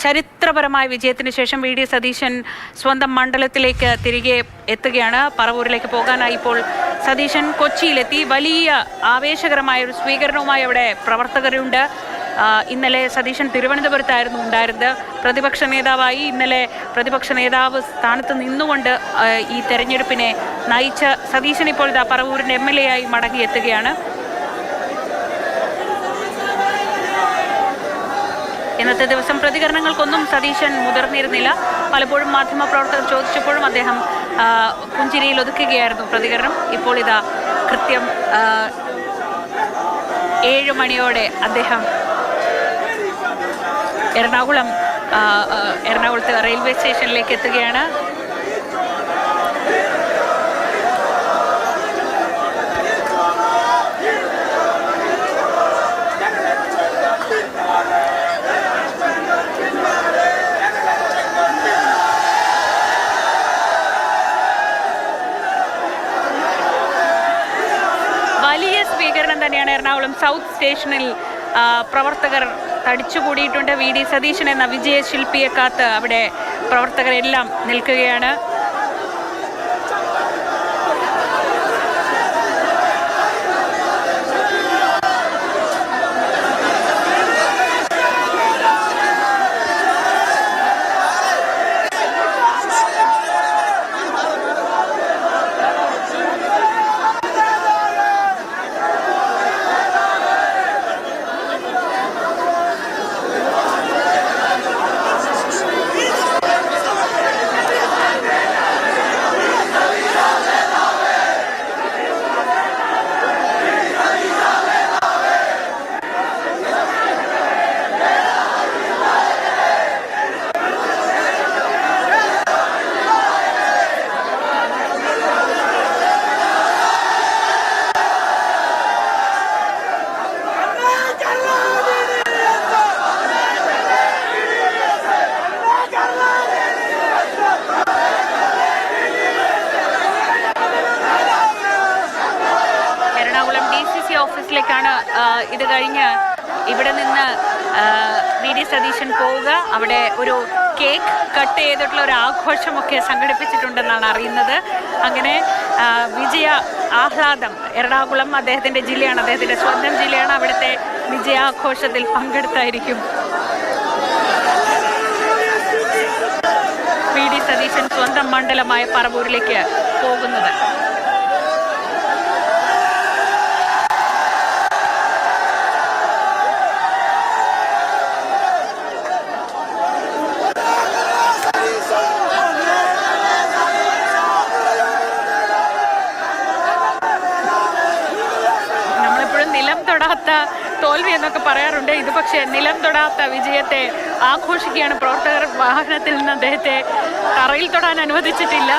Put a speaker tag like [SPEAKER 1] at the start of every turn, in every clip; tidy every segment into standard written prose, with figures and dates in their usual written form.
[SPEAKER 1] ചരിത്രപരമായ വിജയത്തിന് ശേഷം വി ഡി സതീശൻ സ്വന്തം മണ്ഡലത്തിലേക്ക് തിരികെ എത്തുകയാണ്. പറവൂരിലേക്ക് പോകാനായി ഇപ്പോൾ സതീശൻ കൊച്ചിയിലെത്തി. വലിയ ആവേശകരമായ ഒരു സ്വീകരണവുമായി അവിടെ പ്രവർത്തകരുണ്ട്. ഇന്നലെ സതീശൻ തിരുവനന്തപുരത്തായിരുന്നു ഉണ്ടായിരുന്നത്. പ്രതിപക്ഷ നേതാവായി ഇന്നലെ പ്രതിപക്ഷ നേതാവ് സ്ഥാനത്ത് നിന്നുകൊണ്ട് ഈ തെരഞ്ഞെടുപ്പിനെ നയിച്ച സതീശൻ ഇപ്പോൾ പറവൂരിൻ്റെ MLA ആയി മടങ്ങിയെത്തുകയാണ്. ഇന്നത്തെ ദിവസം പ്രതികരണങ്ങൾക്കൊന്നും സതീശൻ മുതിർന്നിരുന്നില്ല. പലപ്പോഴും മാധ്യമപ്രവർത്തകർ ചോദിച്ചപ്പോഴും അദ്ദേഹം പുഞ്ചിരിയിൽ ഒതുക്കുകയായിരുന്നു പ്രതികരണം. ഇപ്പോൾ കൃത്യം 7 മണിയോടെ അദ്ദേഹം എറണാകുളത്ത് റെയിൽവേ സ്റ്റേഷനിലേക്ക് എത്തുകയാണ്. വലിയ സ്വീകരണം തന്നെയാണ് എറണാകുളം സൗത്ത് സ്റ്റേഷനിൽ. പ്രവർത്തകർ തടിച്ചുകൂടിയിട്ടുണ്ട്. വി ഡി സതീശൻ എന്ന വിജയശില്പിയെ കാത്ത് അവിടെ പ്രവർത്തകരെല്ലാം നിൽക്കുകയാണ്. ഓഫീസിലേക്കാണ് ഇത് കഴിഞ്ഞ് ഇവിടെ നിന്ന് വി ഡി സതീശൻ പോവുക. അവിടെ ഒരു കേക്ക് കട്ട് ചെയ്തിട്ടുള്ള ഒരു ആഘോഷമൊക്കെ സംഘടിപ്പിച്ചിട്ടുണ്ടെന്നാണ് അറിയുന്നത്. അങ്ങനെ വിജയ ആഹ്ലാദം. എറണാകുളം അദ്ദേഹത്തിൻ്റെ ജില്ലയാണ്, അദ്ദേഹത്തിൻ്റെ സ്വന്തം ജില്ലയാണ്. അവിടുത്തെ വിജയാഘോഷത്തിൽ പങ്കെടുത്തായിരിക്കും വി ഡി സതീശൻ സ്വന്തം മണ്ഡലമായ പറവൂരിലേക്ക് പോകുന്നത്. തോൽവി എന്നൊക്കെ പറയാറുണ്ട്. ഇത് പക്ഷേ നിലം തൊടാത്ത വിജയത്തെ ആഘോഷിക്കുകയാണ് പ്രവർത്തകർ. വാഹനത്തിൽ നിന്ന് അദ്ദേഹത്തെ തറയിൽ തൊടാൻ അനുവദിച്ചിട്ടില്ല.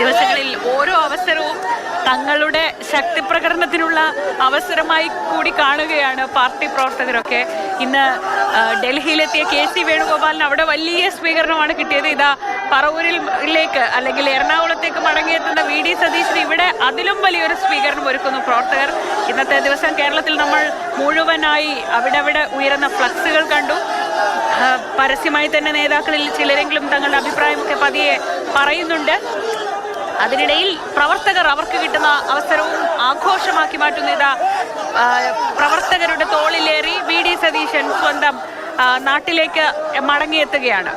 [SPEAKER 1] ദിവസങ്ങളിൽ ഓരോ അവസരവും തങ്ങളുടെ ശക്തി പ്രകടനത്തിനുള്ള അവസരമായി കൂടി കാണുകയാണ് പാർട്ടി പ്രവർത്തകരൊക്കെ. ഇന്ന് ഡൽഹിയിലെത്തിയ KC വേണുഗോപാലിന് അവിടെ വലിയ സ്വീകരണമാണ് കിട്ടിയത്. പറവൂരിലേക്ക് അല്ലെങ്കിൽ എറണാകുളത്തേക്ക് മടങ്ങിയെത്തുന്ന വി ഡി സതീശന് ഇവിടെ അതിലും വലിയൊരു സ്വീകരണം ഒരുക്കുന്നു പ്രവർത്തകർ. ഇന്നത്തെ ദിവസം കേരളത്തിൽ നമ്മൾ മുഴുവനായി അവിടെ ഉയരുന്ന ഫ്ലക്സുകൾ കണ്ടു. പരസ്യമായി തന്നെ നേതാക്കളിൽ ചിലരെങ്കിലും തങ്ങളുടെ അഭിപ്രായമൊക്കെ പതിയെ പറയുന്നുണ്ട്. അതിനിടയിൽ പ്രവർത്തകർ അവർക്ക് കിട്ടുന്ന അവസരവും ആഘോഷമാക്കി മാറ്റുന്ന പ്രവർത്തകരുടെ തോളിലേറി വി ഡി സതീശൻ സ്വന്തം നാട്ടിലേക്ക് മടങ്ങിയെത്തുകയാണ്.